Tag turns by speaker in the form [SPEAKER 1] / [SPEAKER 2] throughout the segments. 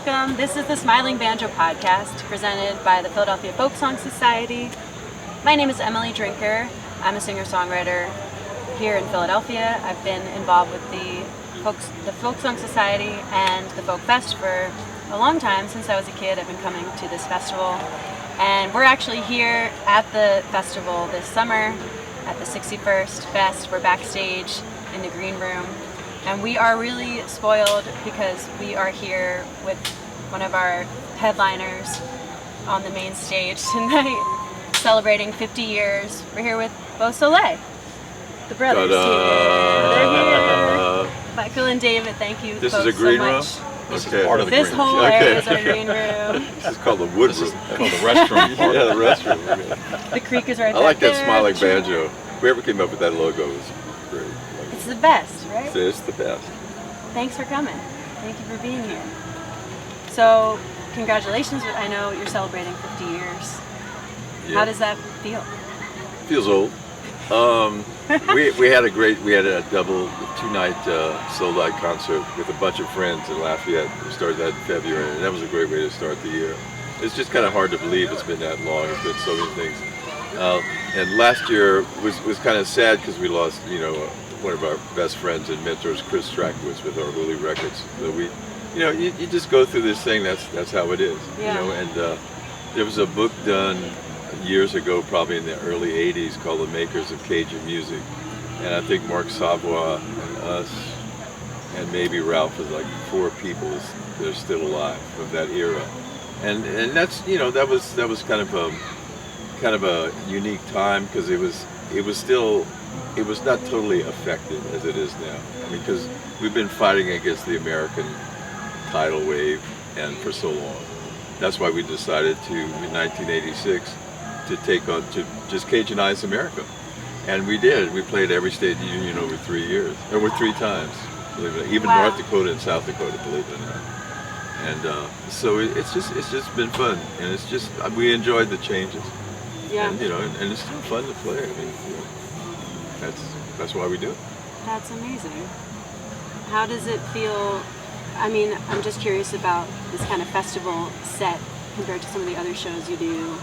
[SPEAKER 1] welcome. This is the Smiling Banjo Podcast, presented by the Philadelphia Folk Song Society. My name is Emily Drinker. I'm a singer-songwriter here in Philadelphia. I've been involved with the Folk Song Society and the Folk Fest for a long time. Since I was a kid, I've been coming to this festival. And we're actually here at the festival this summer at the 61st Fest. We're backstage in the green room. And we are really spoiled because we are here with one of our headliners on the main stage tonight, celebrating 50 years. We're here with BeauSoliel, the brothers. They're here. Michael and David, thank you
[SPEAKER 2] this
[SPEAKER 1] both
[SPEAKER 2] is a green
[SPEAKER 1] so
[SPEAKER 2] room?
[SPEAKER 1] much.
[SPEAKER 2] This is part of the
[SPEAKER 1] this
[SPEAKER 2] green
[SPEAKER 1] whole
[SPEAKER 2] room.
[SPEAKER 1] area is our green room.
[SPEAKER 2] This is called the wood room.
[SPEAKER 3] Called the restroom part.
[SPEAKER 2] Yeah, the restroom.
[SPEAKER 1] The creek is right
[SPEAKER 2] I
[SPEAKER 1] back
[SPEAKER 2] like that
[SPEAKER 1] there.
[SPEAKER 2] smiling banjo. Whoever came up with that logo was great.
[SPEAKER 1] It's the best, right?
[SPEAKER 2] It's the best.
[SPEAKER 1] Thanks for coming. Thank you for being here. So, congratulations. I know you're celebrating 50 years.
[SPEAKER 2] Yeah.
[SPEAKER 1] How does that feel?
[SPEAKER 2] Feels old. We had a double 2-night soul light concert with a bunch of friends in Lafayette. We started that in February, and that was a great way to start the year. It's just kind of hard to believe it's been that long. It's been so many things. And last year was kind of sad because we lost, one of our best friends and mentors, Chris Strackwitz, with our Holy Records. So you just go through this thing. That's how it is.
[SPEAKER 1] Yeah.
[SPEAKER 2] And there was a book done years ago, probably in the early 80s, called The Makers of Cajun Music. And I think Mark Savoie and us and maybe Ralph is like 4 people that are still alive of that era. And that's that was kind of a unique time because it was not totally affected as it is now. I mean, because we've been fighting against the American tidal wave and for so long. That's why we decided to, in 1986, to just Cajunize America. And we did. We played every state in the union over 3 years. Over 3 times, believe it or not. Even
[SPEAKER 1] Wow.
[SPEAKER 2] North Dakota and South Dakota, believe it or not. And so it's just been fun. And it's just, we enjoyed the changes.
[SPEAKER 1] Yeah.
[SPEAKER 2] And, and it's still fun to play. I mean, that's why we do it.
[SPEAKER 1] That's amazing. How does it feel? I mean, I'm just curious about this kind of festival set compared to some of the other shows you do.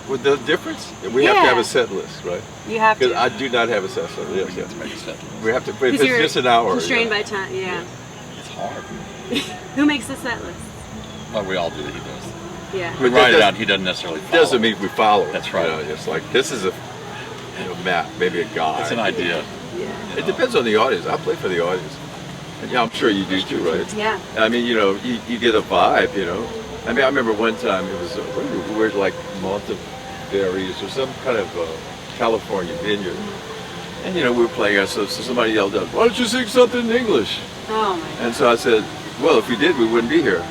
[SPEAKER 2] With the difference, we have to have a set list, right?
[SPEAKER 1] You have
[SPEAKER 2] Because
[SPEAKER 1] to.
[SPEAKER 2] I do not have a set list. Yes,
[SPEAKER 3] We have to make a set list.
[SPEAKER 2] we have to. If it's
[SPEAKER 1] you're
[SPEAKER 2] just an hour.
[SPEAKER 1] constrained by time. Yeah.
[SPEAKER 3] It's hard.
[SPEAKER 1] Who makes the set list?
[SPEAKER 3] Well, we all do that. He does.
[SPEAKER 1] Yeah.
[SPEAKER 3] We
[SPEAKER 2] But
[SPEAKER 3] write
[SPEAKER 2] that
[SPEAKER 3] it out. He doesn't necessarily follow.
[SPEAKER 2] Doesn't mean we follow it.
[SPEAKER 3] That's right.
[SPEAKER 2] It's like this is a map, maybe a guide.
[SPEAKER 3] It's an idea.
[SPEAKER 1] Yeah.
[SPEAKER 2] It depends on the audience. I play for the audience. And, I'm sure you do too, right?
[SPEAKER 1] Yeah.
[SPEAKER 2] I mean, you get a vibe, I mean, I remember one time it was we were like Monteveries or some kind of California vineyard, and we were playing ourselves. So somebody yelled out, "Why don't you sing something in English?"
[SPEAKER 1] Oh my God.
[SPEAKER 2] And so I said, "Well, if we did, we wouldn't be here."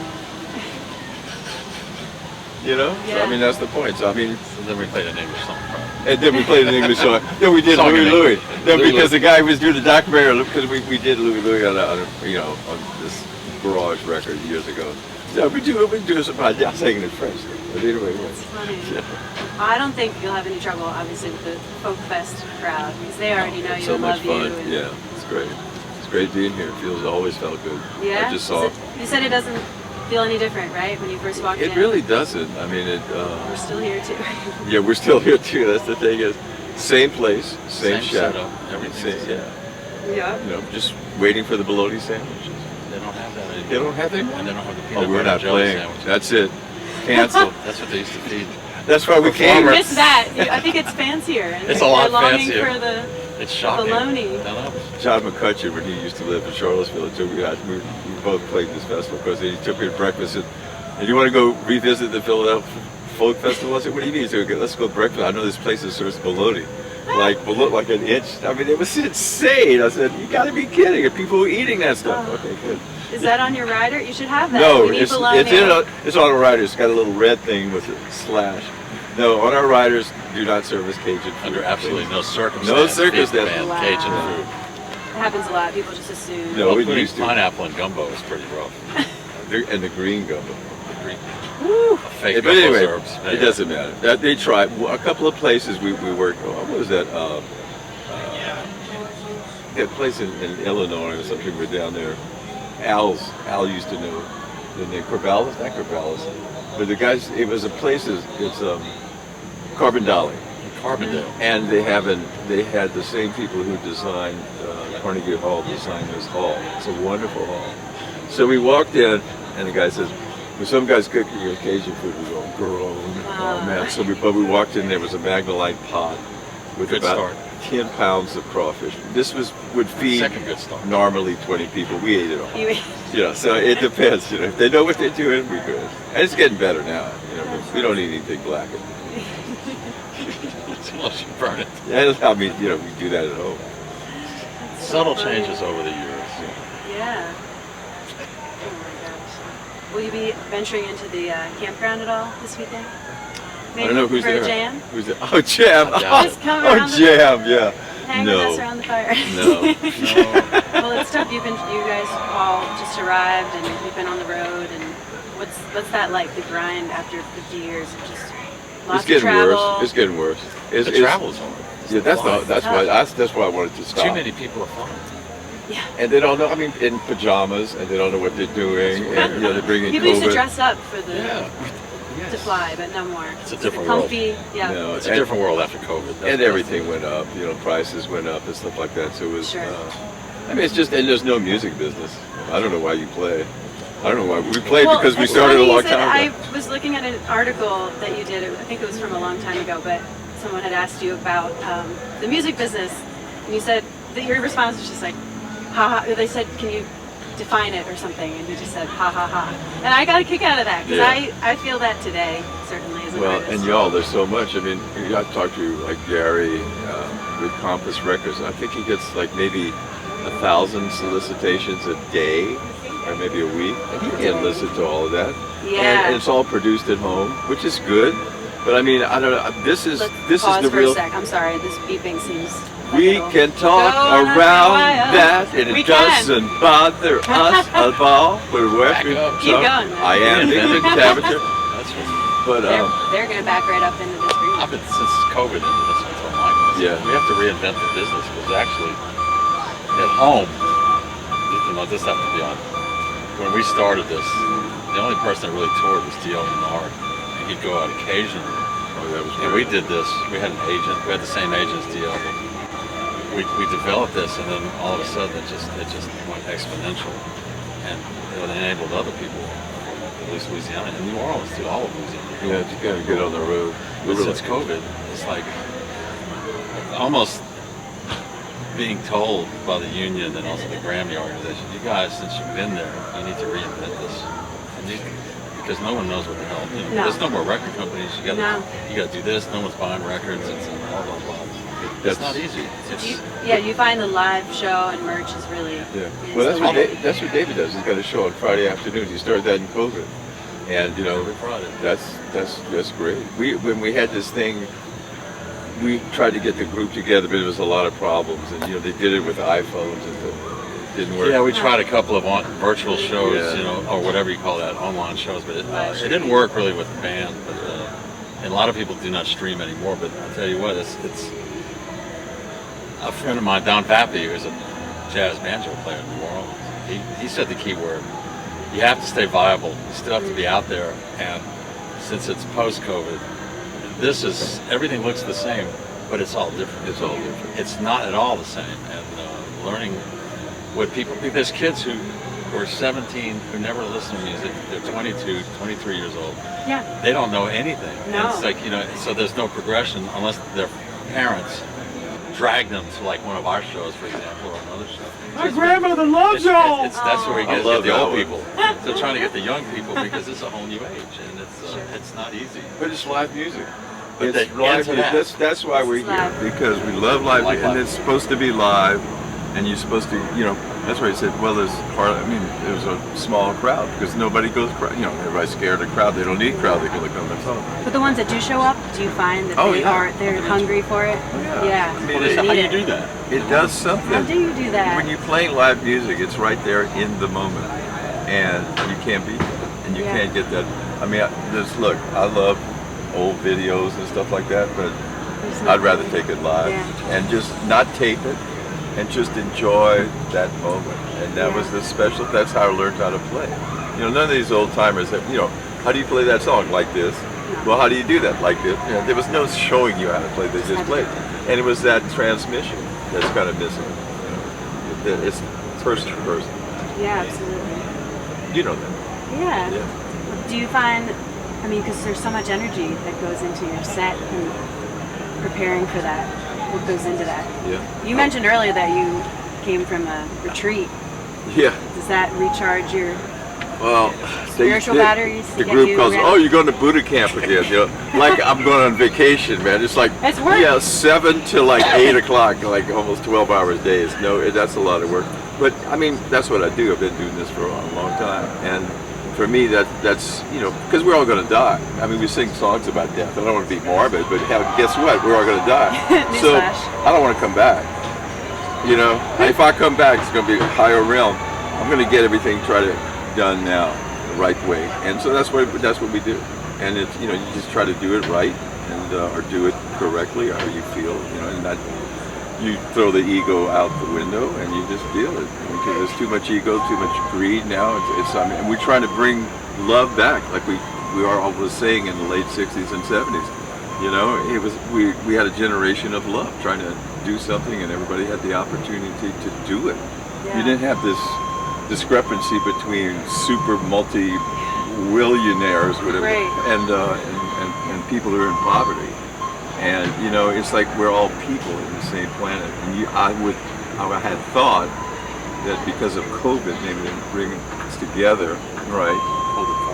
[SPEAKER 2] So,
[SPEAKER 1] Yeah.
[SPEAKER 2] I mean, that's the point. So I mean.
[SPEAKER 3] So then we played an English song.
[SPEAKER 2] And then we played an English song. Then we did
[SPEAKER 3] Song in
[SPEAKER 2] Louis.
[SPEAKER 3] English.
[SPEAKER 2] Then
[SPEAKER 3] Louis.
[SPEAKER 2] because the guy was doing the documentary, because we did Louis on this garage record years ago. So we do some. I'm saying it in French. But anyway,
[SPEAKER 1] That's funny. I don't think you'll have any trouble, obviously, with the Folk Fest crowd because they already know you
[SPEAKER 2] so
[SPEAKER 1] and
[SPEAKER 2] much
[SPEAKER 1] love
[SPEAKER 2] fun.
[SPEAKER 1] you. And
[SPEAKER 2] Yeah, it's great. It's great being here. It always felt good.
[SPEAKER 1] Yeah.
[SPEAKER 2] I just saw.
[SPEAKER 1] You said it doesn't feel any different, right? When you first walked in.
[SPEAKER 2] It really doesn't. I mean,
[SPEAKER 1] We're still here too.
[SPEAKER 2] Yeah, we're still here too. That's the thing is, same place, same shack.
[SPEAKER 3] setup. Everything's
[SPEAKER 2] Same, yeah.
[SPEAKER 1] Yeah.
[SPEAKER 2] Just waiting for the baloney sandwiches.
[SPEAKER 3] They don't have that anymore.
[SPEAKER 2] They don't have them?
[SPEAKER 3] And they don't have the
[SPEAKER 2] Oh,
[SPEAKER 3] peanut
[SPEAKER 2] we're
[SPEAKER 3] butter
[SPEAKER 2] not
[SPEAKER 3] jelly
[SPEAKER 2] playing.
[SPEAKER 3] sandwiches.
[SPEAKER 2] That's it. Cancel.
[SPEAKER 3] That's what they used to feed.
[SPEAKER 2] That's why we
[SPEAKER 1] You
[SPEAKER 2] came.
[SPEAKER 3] Performer.
[SPEAKER 1] missed that. I think it's fancier. And
[SPEAKER 3] It's a
[SPEAKER 1] they're
[SPEAKER 3] lot
[SPEAKER 1] longing
[SPEAKER 3] fancier.
[SPEAKER 1] for the
[SPEAKER 3] It's shocking.
[SPEAKER 1] baloney.
[SPEAKER 3] Don't know.
[SPEAKER 2] John McCutcheon, when he used to live in Charlottesville, so we both played this festival because he took me to breakfast and you want to go revisit the Philadelphia Folk Festival? I said, what do you mean? He said, let's go to breakfast. I know this place that serves bologna. Like an inch. I mean, it was insane. I said, you got to be kidding. Are people eating that stuff? Okay, good.
[SPEAKER 1] Is that on your rider? You should have that.
[SPEAKER 2] No,
[SPEAKER 1] We need
[SPEAKER 2] it's
[SPEAKER 1] bologna.
[SPEAKER 2] it's on a rider. It's got a little red thing with a slash. No, on our riders, do not service Cajun food.
[SPEAKER 3] Under absolutely no circumstance.
[SPEAKER 2] No circumstance.
[SPEAKER 3] Ban
[SPEAKER 1] Wow.
[SPEAKER 3] Cajun food.
[SPEAKER 1] It happens a lot. People just assume.
[SPEAKER 2] No,
[SPEAKER 3] Well,
[SPEAKER 2] we
[SPEAKER 3] putting
[SPEAKER 2] used to.
[SPEAKER 3] pineapple in gumbo is pretty rough.
[SPEAKER 2] And the green gumbo.
[SPEAKER 3] Green.
[SPEAKER 1] Woo.
[SPEAKER 3] Fake
[SPEAKER 2] But
[SPEAKER 3] gumbo's
[SPEAKER 2] anyway,
[SPEAKER 3] herbs.
[SPEAKER 2] it doesn't matter. They tried. A couple of places we worked. What was that? That place in Illinois or something. We're down there. Al used to know. the name Corvallis, not Corvallis, but the guys. It was a place. It's Carbondale.
[SPEAKER 3] Carbondale.
[SPEAKER 2] And they had the same people who designed Carnegie Hall designed this hall. It's a wonderful hall. So we walked in, and the guy says, well, some guy's cooking your Cajun food. We go, groan. Oh man. But we walked in, there was a Magnolite pot with
[SPEAKER 3] Good
[SPEAKER 2] about
[SPEAKER 3] start.
[SPEAKER 2] 10 pounds of crawfish. This would feed
[SPEAKER 3] Second good start.
[SPEAKER 2] normally 20 people. We ate it all.
[SPEAKER 1] You-
[SPEAKER 2] So it depends. If they know what they're doing, we're good. And it's getting better now. But we don't eat anything black.
[SPEAKER 3] Unless you burn it.
[SPEAKER 2] Yeah, I mean, we do that at home.
[SPEAKER 3] Subtle changes over the years.
[SPEAKER 1] Yeah. Oh my gosh. Will you be venturing into the campground at all this weekend? Maybe
[SPEAKER 2] I don't know who's
[SPEAKER 1] for
[SPEAKER 2] there.
[SPEAKER 1] a jam?
[SPEAKER 2] Who's there? Oh, jam!
[SPEAKER 1] Just come around the-
[SPEAKER 2] jam! Yeah.
[SPEAKER 1] Hang
[SPEAKER 2] No.
[SPEAKER 1] with us around the fire.
[SPEAKER 2] No.
[SPEAKER 3] No.
[SPEAKER 1] Well, it's tough. You guys all just arrived and you've been on the road. And what's that like? The grind after 50 years of just lots
[SPEAKER 2] It's getting
[SPEAKER 1] of travel.
[SPEAKER 2] worse. It's getting worse.
[SPEAKER 3] The travel's hard.
[SPEAKER 2] Yeah, that's why I wanted to stop.
[SPEAKER 3] Too many people are flying.
[SPEAKER 1] Yeah.
[SPEAKER 2] And they don't know. I mean, in pajamas, and they don't know what they're doing, and they're bringing
[SPEAKER 1] People used to
[SPEAKER 2] COVID.
[SPEAKER 1] dress up for the
[SPEAKER 3] Yeah.
[SPEAKER 1] to fly, but no more.
[SPEAKER 3] It's a different world.
[SPEAKER 1] Comfy. Yeah.
[SPEAKER 2] No,
[SPEAKER 3] It's a different world after COVID.
[SPEAKER 2] And everything went up. Prices went up and stuff like that. So it was.
[SPEAKER 1] Sure.
[SPEAKER 2] I mean, it's just, and there's no music business. I don't know why you play. I don't know why we played
[SPEAKER 1] Well,
[SPEAKER 2] because we
[SPEAKER 1] it's
[SPEAKER 2] started a
[SPEAKER 1] funny you
[SPEAKER 2] long
[SPEAKER 1] said-
[SPEAKER 2] time ago.
[SPEAKER 1] I was looking at an article that you did. I think it was from a long time ago, but someone had asked you about the music business, and you said that your response was just like, "Ha ha." They said, "Can you define it or something?" And you just said, "Ha ha ha." And I got a kick out of that because
[SPEAKER 2] Yeah.
[SPEAKER 1] I feel that today certainly as an
[SPEAKER 2] Well,
[SPEAKER 1] artist.
[SPEAKER 2] and y'all, there's so much. I mean, I talked to like Gary with Compass Records. I think he gets like maybe 1,000 solicitations a day, or maybe a week. And he can't listen to all of that.
[SPEAKER 1] Yeah.
[SPEAKER 2] And it's all produced at home, which is good. But I mean, I don't know. This is
[SPEAKER 1] Pause
[SPEAKER 2] the
[SPEAKER 1] for
[SPEAKER 2] real.
[SPEAKER 1] a sec. I'm sorry. This beeping seems. like
[SPEAKER 2] We
[SPEAKER 1] it'll
[SPEAKER 2] can talk
[SPEAKER 1] go on a
[SPEAKER 2] around
[SPEAKER 1] while.
[SPEAKER 2] that, and
[SPEAKER 1] We
[SPEAKER 2] it
[SPEAKER 1] can.
[SPEAKER 2] doesn't bother us at all. We're working.
[SPEAKER 3] up.
[SPEAKER 1] Keep going.
[SPEAKER 2] I am David Doucet,
[SPEAKER 3] That's what
[SPEAKER 2] but
[SPEAKER 1] They're going to back right up into this room.
[SPEAKER 3] I've been since COVID into this. That's what Mike was.
[SPEAKER 2] Yeah.
[SPEAKER 3] We have to reinvent the business because actually at home, this has to be on. When we started this, the only person that really toured was Dio Menard. And he'd go on occasion.
[SPEAKER 2] that was
[SPEAKER 3] And we did this. We had an agent. We had the same agent as Dio. We developed this, and then all of a sudden it just went exponential, and it enabled other people, at least Louisiana and New Orleans, too, all of Louisiana.
[SPEAKER 2] Yeah, you gotta get on the road.
[SPEAKER 3] But since COVID, it's like almost being told by the union and also the Grammy organization, you guys, since you've been there, you need to reinvent this. Because no one knows what the hell.
[SPEAKER 1] No.
[SPEAKER 3] There's no more record companies. You got
[SPEAKER 1] No.
[SPEAKER 3] to do this. No one's buying records. It's blah blah blah. It's not easy.
[SPEAKER 1] You find the live show and merch is really.
[SPEAKER 2] Yeah.
[SPEAKER 1] is
[SPEAKER 2] Well, that's
[SPEAKER 1] the
[SPEAKER 2] what
[SPEAKER 1] way.
[SPEAKER 2] that's what David does. He's got a show on Friday afternoons. He started that in COVID, and
[SPEAKER 3] Every Friday.
[SPEAKER 2] that's great. When we had this thing, we tried to get the group together, but it was a lot of problems, and they did it with iPhones, and it didn't work.
[SPEAKER 3] Yeah, we tried a couple of virtual shows,
[SPEAKER 2] Yeah.
[SPEAKER 3] or whatever you call that, online shows, but it didn't work really with the band. But and a lot of people do not stream anymore. But I'll tell you what, it's a friend of mine, Don Pappy, who's a jazz banjo player in New Orleans. He said the key word: you have to stay viable. You still have to be out there. And since it's post-COVID, everything looks the same, but it's all different.
[SPEAKER 2] It's all different.
[SPEAKER 3] It's not at all the same. And learning what there's kids who are 17 who never listen to music. They're 22, 23 years old.
[SPEAKER 1] Yeah.
[SPEAKER 3] They don't know anything.
[SPEAKER 1] No.
[SPEAKER 3] And it's like, so there's no progression unless their parents drag them to like one of our shows, for example, or another show.
[SPEAKER 4] My grandmother loves y'all.
[SPEAKER 3] That's where we
[SPEAKER 2] I
[SPEAKER 3] get
[SPEAKER 2] love
[SPEAKER 3] the
[SPEAKER 2] that
[SPEAKER 3] old
[SPEAKER 2] one.
[SPEAKER 3] people. So trying to get the young people because it's a whole new age and it's not easy.
[SPEAKER 2] But it's live music.
[SPEAKER 3] But
[SPEAKER 2] It's
[SPEAKER 3] they
[SPEAKER 2] live.
[SPEAKER 3] answer that.
[SPEAKER 2] That's why we're
[SPEAKER 1] It's
[SPEAKER 2] here,
[SPEAKER 1] live.
[SPEAKER 2] because we love live,
[SPEAKER 3] Like
[SPEAKER 2] and
[SPEAKER 3] live.
[SPEAKER 2] it's supposed to be live, and you're supposed to, That's why he said, well, there's a small crowd because nobody goes. Everybody's scared of crowd. They don't need crowd. They can look on their phone.
[SPEAKER 1] But the ones that do show up, do you find that
[SPEAKER 2] Oh,
[SPEAKER 1] they
[SPEAKER 2] yeah.
[SPEAKER 1] they're hungry for it?
[SPEAKER 2] Yeah. I mean,
[SPEAKER 1] They
[SPEAKER 3] How do
[SPEAKER 1] need
[SPEAKER 3] you
[SPEAKER 1] it.
[SPEAKER 3] do that?
[SPEAKER 2] It does something.
[SPEAKER 1] How do you do that?
[SPEAKER 2] When you play live music, it's right there in the moment, and you can't beat it, and you
[SPEAKER 1] Yeah.
[SPEAKER 2] can't get that. I mean, I love old videos and stuff like that, but
[SPEAKER 1] There's
[SPEAKER 2] I'd rather
[SPEAKER 1] nothing.
[SPEAKER 2] take it live
[SPEAKER 1] Yeah.
[SPEAKER 2] and just not tape it, and just enjoy that moment. And that was the special. That's how I learned how to play. You know, none of these old timers have, you know, how do you play that song? Like this. Well, how do you do that? Like this. You know, there was no showing you how to play. They just played. And it was that transmission that's kind of missing. You know, it's first person.
[SPEAKER 1] Yeah, absolutely.
[SPEAKER 2] You know that.
[SPEAKER 1] Yeah. Do you find, I mean, because there's so much energy that goes into your set and preparing for that. What goes into that?
[SPEAKER 2] Yeah.
[SPEAKER 1] You mentioned earlier that you came from a retreat.
[SPEAKER 2] Yeah.
[SPEAKER 1] Does that recharge your
[SPEAKER 2] spiritual
[SPEAKER 1] batteries?
[SPEAKER 2] The group calls, oh, you're going to Buddha camp again. You know, like I'm going on vacation, man. It's like,
[SPEAKER 1] it's work.
[SPEAKER 2] Yeah, 7 to like 8 o'clock, like almost 12 hours days. No, that's a lot of work. But I mean, that's what I do. I've been doing this for a long time. And for me, that's, you know, because we're all going to die. I mean, we sing songs about death. I don't want to be morbid, but guess what? We're all going to die. So I don't want to come back. You know, if I come back, it's going to be a higher realm. I'm going to get everything done now the right way. And so that's what we do. And it's, you know, you just try to do it right and or do it correctly, how you feel, you know, and not. You throw the ego out the window and you just deal it, because there's too much ego, too much greed now. I mean, and we're trying to bring love back, like we are always saying in the late 60s and 70s. You know, it was we had a generation of love, trying to do something, and everybody had the opportunity to do it.
[SPEAKER 1] Yeah.
[SPEAKER 2] You didn't have this discrepancy between super multi-millionaires, whatever,
[SPEAKER 1] right.
[SPEAKER 2] and people who are in poverty. And you know, it's like we're all people in the same planet. And I had thought that because of COVID, maybe they would bring us together, right?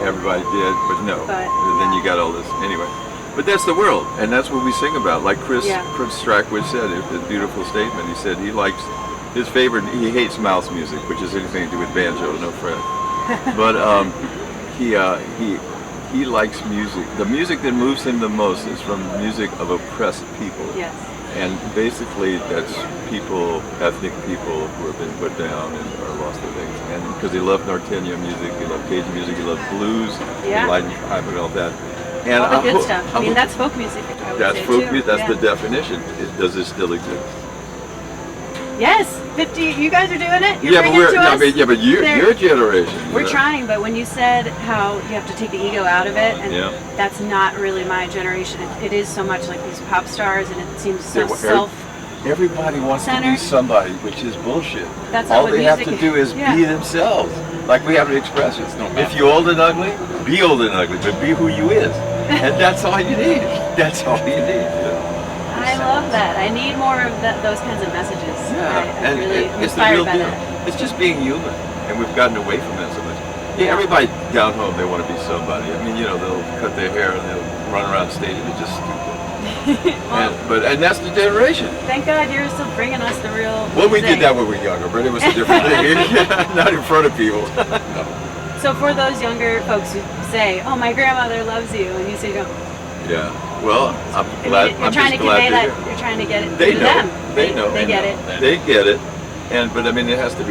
[SPEAKER 2] Everybody did, but no. And then you got all this anyway. But that's the world, and that's what we sing about. Like Chris Strackwitz said, a beautiful statement. He said he likes his favorite. He hates mouse music, which is anything to do with banjo, no Fred. But he likes music. The music that moves him the most is from music of oppressed people.
[SPEAKER 1] Yes.
[SPEAKER 2] And basically that's people, ethnic people who have been put down and or lost their things. And because he loved Norteño music, he loved Cajun music, he loved blues, Latin pipe and all that. And
[SPEAKER 1] all the good stuff. I mean, that's folk music.
[SPEAKER 2] That's folk music. That's the definition. Does it still exist?
[SPEAKER 1] Yes, 50. You guys are doing it. You're
[SPEAKER 2] but your generation.
[SPEAKER 1] We're trying, but when you said how you have to take the ego out of it, and that's not really my generation. It is so much like these pop stars, and it seems so
[SPEAKER 2] Everybody wants to be somebody, which is bullshit.
[SPEAKER 1] That's
[SPEAKER 2] all they have to do is be themselves. Like we have an expression. If you're old and ugly, be old and ugly, but be who you is. And that's all you need. That's all you need.
[SPEAKER 1] I love that. I need more of those kinds of messages. I'm really inspired by that.
[SPEAKER 2] It's just being human, and we've gotten away from that so much. Yeah, everybody down home, they want to be somebody. I mean, you know, they'll cut their hair and they'll run around stage and they're just stupid. And that's the generation.
[SPEAKER 1] Thank God you're still bringing us the real.
[SPEAKER 2] Well, we did that when we were younger, but it was a different thing. Not in front of people. No.
[SPEAKER 1] So for those younger folks who say, "Oh, my grandmother loves you," and you say, "You don't."
[SPEAKER 2] Yeah. Well, I'm glad.
[SPEAKER 1] You're trying to convey that. You're trying to get it
[SPEAKER 2] to
[SPEAKER 1] them.
[SPEAKER 2] They know.
[SPEAKER 1] They get it.
[SPEAKER 2] They get it. But I mean, it had to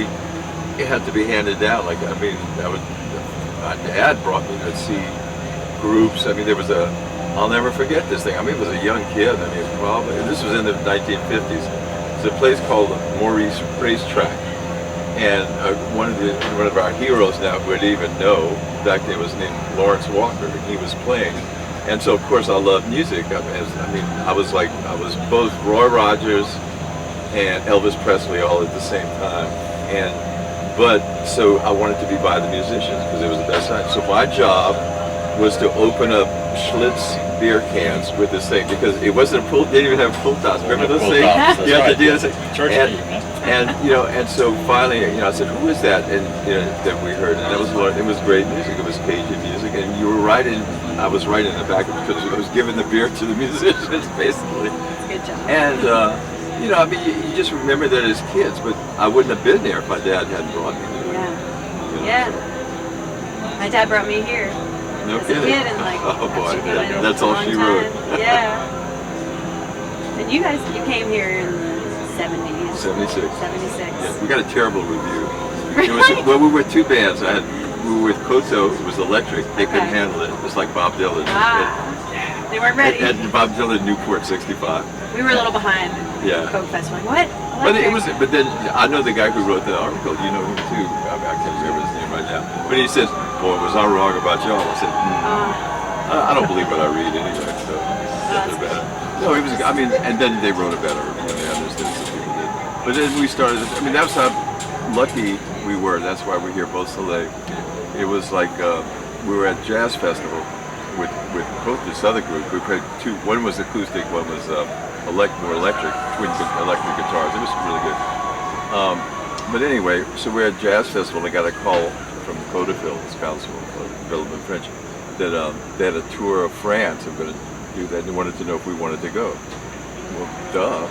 [SPEAKER 2] be handed down. Like I mean, my dad brought me to see groups. I mean, there was I'll never forget this thing. I mean, it was a young kid. I mean, this was in the 1950s. There's a place called Maurice Racetrack, and one of our heroes now would even know. Back then, was named Lawrence Walker. And he was playing. And so, of course, I love music. I was both Roy Rogers and Elvis Presley all at the same time. So I wanted to be by the musicians because it was the best time. So my job was to open up Schlitz beer cans with this thing because it wasn't they didn't even have pull tops. Remember those things? You have to do this. And so finally, I said, "Who is that?" And that we heard, and it was great music. It was Cajun music, and you were right in. I was right in the back of it because I was giving the beer to the musicians, basically.
[SPEAKER 1] Good job.
[SPEAKER 2] And I mean, you just remember that as kids, but I wouldn't have been there if my dad hadn't brought me there.
[SPEAKER 1] Yeah. My dad brought me here.
[SPEAKER 2] No
[SPEAKER 1] as
[SPEAKER 2] kidding.
[SPEAKER 1] A kid and
[SPEAKER 2] oh boy, that's all she wrote.
[SPEAKER 1] Yeah. And you came here in the 70s.
[SPEAKER 2] 76.
[SPEAKER 1] 76.
[SPEAKER 2] Yeah, we got a terrible review. We were with two bands. We were with Koto, it was electric. They couldn't handle it. It was like Bob Dylan.
[SPEAKER 1] They weren't ready.
[SPEAKER 2] And Bob Dylan, Newport 65.
[SPEAKER 1] We were a little behind.
[SPEAKER 2] Yeah.
[SPEAKER 1] Folk Festival. Like, what?
[SPEAKER 2] But it was. But then I know the guy who wrote the article. You know him too. I can't remember his name right now. But he says, "Boy, was I wrong about y'all?" I said, I don't believe what I read anyway. So they're better. No, it was. I mean, and then they wrote it better. They understood some people did. But then we started. I mean, that's how lucky we were. That's why we're here, BeauSoleil. It was like we were at Jazz Festival with both this other group. We played two. One was acoustic. One was more electric, twin electric guitars. It was really good. But anyway, so we're at Jazz Festival. I got a call from the Codeville, this council of Development French, that they had a tour of France. I'm going to do that. And they wanted to know if we wanted to go. Well, duh.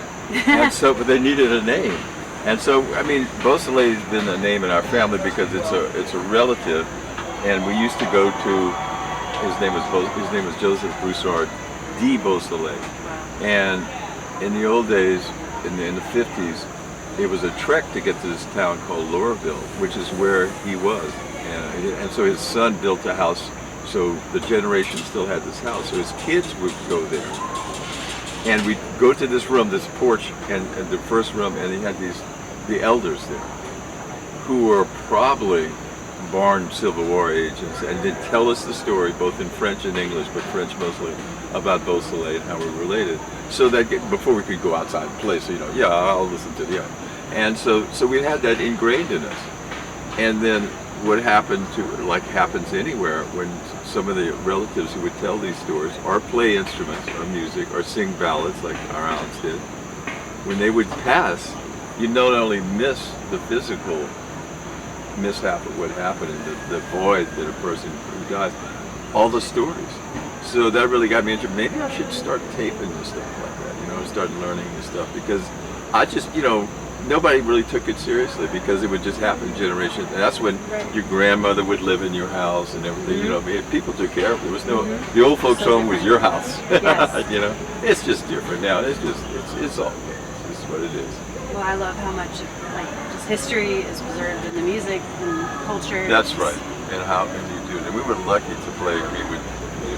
[SPEAKER 2] And so, but they needed a name. And so, I mean, BeauSoleil has been a name in our family because it's a relative, and we used to go to. His name was Joseph Broussard de BeauSoleil, and in the old days, in the 50s, it was a trek to get to this town called Laureville, which is where he was, and so his son built a house, so the generation still had this house, so his kids would go there, and we'd go to this room, this porch, and the first room, and he had the elders there, who were probably born Civil War agents, and did tell us the story both in French and English, but French mostly, about BeauSoleil and how we're related. So that before we could go outside and play, so I'll listen to and so we had that ingrained in us. And then what happened happens anywhere when some of the relatives who would tell these stories, or play instruments or music, or sing ballads like our aunts did, when they would pass, you not only miss the physical mishap of what happened and the void that a person who dies, all the stories. So that really got me interested. Maybe I should start taping this stuff like that, start learning this stuff, because I just, nobody really took it seriously because it would just happen generation. And that's when your grandmother would live in your house and everything, people took care of it. There was no, the old folks' home was your house.
[SPEAKER 1] Yes.
[SPEAKER 2] It's just different now. It's all good. It's what it is.
[SPEAKER 1] Well, I love how much just history is preserved in the music and culture.
[SPEAKER 2] That's right, and how you do it. And we were lucky to play. We would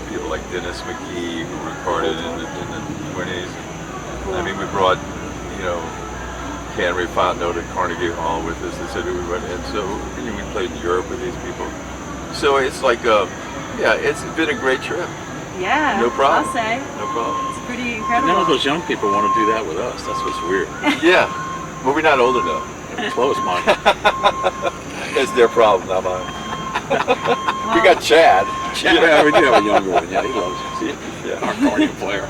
[SPEAKER 2] people like Dennis McKee, who recorded in the 20s. Cool. I mean, we brought Henry Fontenot to Carnegie Hall with us. They said we went, and so we played in Europe with these people. So it's like, it's been a great trip.
[SPEAKER 1] Yeah,
[SPEAKER 2] no problem.
[SPEAKER 1] I'll say.
[SPEAKER 2] No problem.
[SPEAKER 1] It's pretty
[SPEAKER 3] And
[SPEAKER 1] incredible.
[SPEAKER 3] now those young people want to do that with us. That's what's weird.
[SPEAKER 2] Yeah, but we're not old enough.
[SPEAKER 3] Close, Mike.
[SPEAKER 2] It's their problem, not mine. We got Chad.
[SPEAKER 3] Yeah, we do have a younger one. Yeah, he loves it.
[SPEAKER 2] Yeah.
[SPEAKER 3] Our accordion player.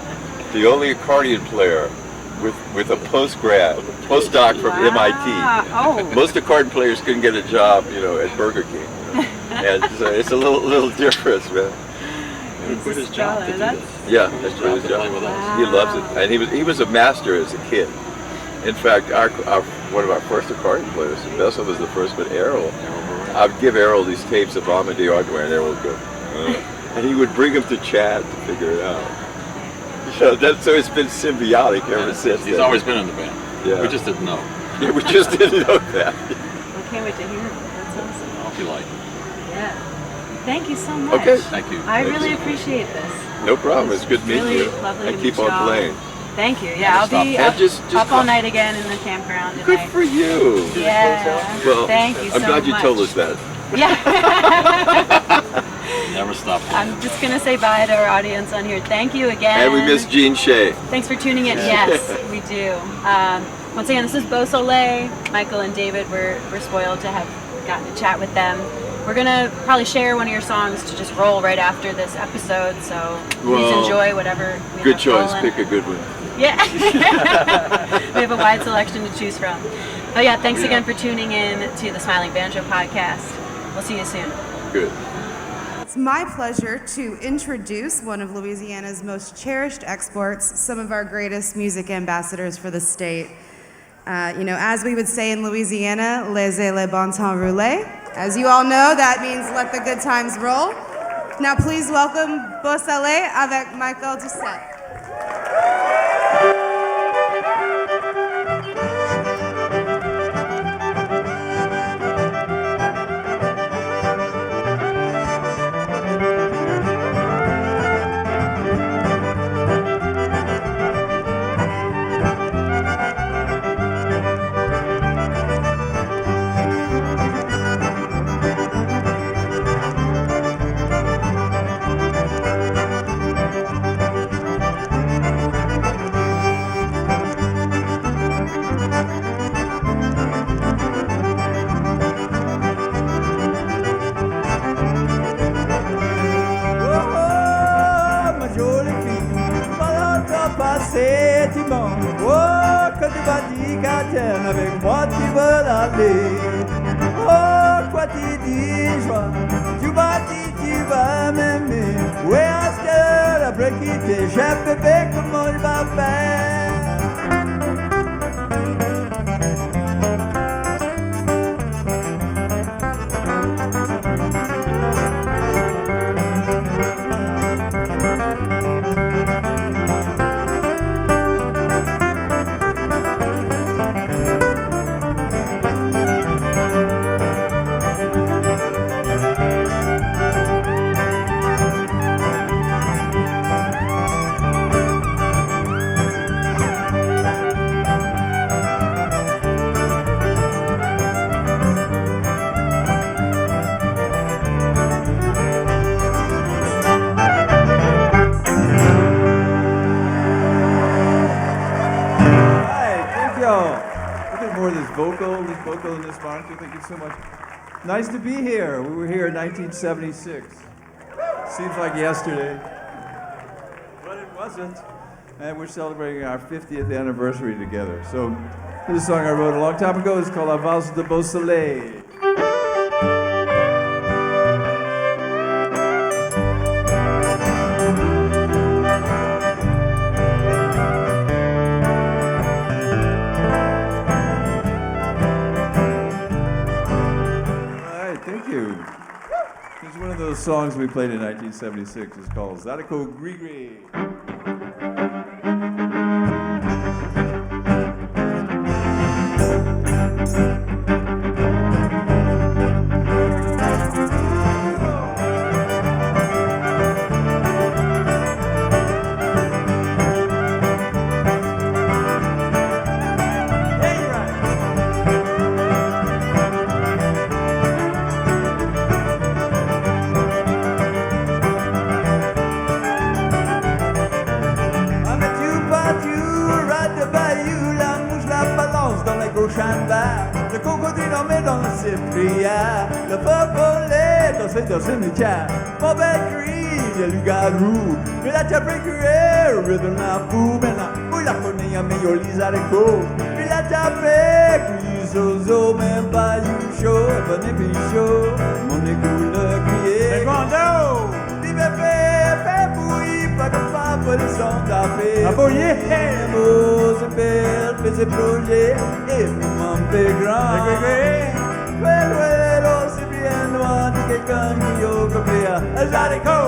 [SPEAKER 2] The only accordion player with a postdoc from MIT.
[SPEAKER 1] Oh.
[SPEAKER 2] Most accordion players couldn't get a job, at Burger King. And so it's a little difference, man.
[SPEAKER 3] He quit his job to do this.
[SPEAKER 2] Yeah, that's what his job.
[SPEAKER 3] Wow.
[SPEAKER 2] He loves it, and he was a master as a kid. In fact, one of our first accordion players, Bessel was the first, but Errol. I'd give Errol these tapes of Amadeo Hardware, and Errol would go, and he would bring them to Chad to figure it out. So it's been symbiotic ever since.
[SPEAKER 3] He's always been in the band.
[SPEAKER 2] Yeah.
[SPEAKER 3] We just didn't know.
[SPEAKER 2] Yeah, we just didn't know that.
[SPEAKER 1] I can't wait to hear it. That's awesome.
[SPEAKER 3] If you like.
[SPEAKER 1] Yeah. Thank you so much.
[SPEAKER 2] Okay.
[SPEAKER 3] Thank you.
[SPEAKER 1] I really appreciate this.
[SPEAKER 2] No problem. It's good meeting
[SPEAKER 1] really
[SPEAKER 2] you.
[SPEAKER 1] Lovely
[SPEAKER 2] And
[SPEAKER 1] to
[SPEAKER 2] keep
[SPEAKER 1] meet
[SPEAKER 2] on
[SPEAKER 1] y'all.
[SPEAKER 2] playing.
[SPEAKER 1] Thank you. Yeah, I'll be
[SPEAKER 2] And
[SPEAKER 1] up,
[SPEAKER 2] just
[SPEAKER 1] up all
[SPEAKER 2] come.
[SPEAKER 1] night again in the campground
[SPEAKER 2] Good
[SPEAKER 1] tonight.
[SPEAKER 2] for you.
[SPEAKER 1] Yeah.
[SPEAKER 2] Well,
[SPEAKER 1] Thank you so
[SPEAKER 2] I'm glad you
[SPEAKER 1] much.
[SPEAKER 2] told us that.
[SPEAKER 1] Yeah.
[SPEAKER 3] Never stop.
[SPEAKER 1] I'm just going to say bye to our audience on here. Thank you again.
[SPEAKER 2] And we miss Gene Shea.
[SPEAKER 1] Thanks for tuning in. Yes, we do. Once again, this is BeauSoleil. Michael and David, we're spoiled to have gotten to chat with them. We're going to probably share one of your songs to just roll right after this episode, so please enjoy whatever we
[SPEAKER 2] Good
[SPEAKER 1] have
[SPEAKER 2] choice.
[SPEAKER 1] rolling.
[SPEAKER 2] Pick a good one.
[SPEAKER 1] Yeah. We have a wide selection to choose from. But yeah, thanks again for tuning in to the Smiling Banjo Podcast. We'll see you soon.
[SPEAKER 2] Good.
[SPEAKER 5] It's my pleasure to introduce one of Louisiana's most cherished exports, some of our greatest music ambassadors for the state. As we would say in Louisiana, laissez le bon temps rouler. As you all know, that means let the good times roll. Now please welcome BeauSoleil avec Michael Doucet.
[SPEAKER 6] baptême avec moi tu veux aller. Oh, quoi tu dis, joie, tu m'as dit tu vas m'aimer. Oui, est-ce que après quitter, j'ai bébé, comment il va faire? Vocal in this monitor. Thank you so much. Nice to be here. We were here in 1976. Seems like yesterday, but it wasn't. And we're celebrating our 50th anniversary together. So this song I wrote a long time ago is called La Valse de BeauSoleil. One of those songs we played in 1976 is called Zadiko Grigri. Le crocodile en met dans ses prières. Le popolé dans ses cimetières. Mon bel cri, il y a le garou. Mais la table cuire, rhythm à fou. Maintenant, où la connaît à meilleur lisarico. Puis la table cuire, zozo, même pas you show. Bonne pichot, mon écoute le crier. Secondo! Vive fait bouillir, pas comme pas pour les sons tapés. Aboyer! Mots, c'est belle, fais ses projets. Et puis mon fait grand. Well, c'est bien loin de quelqu'un qui a copié. Zadiko!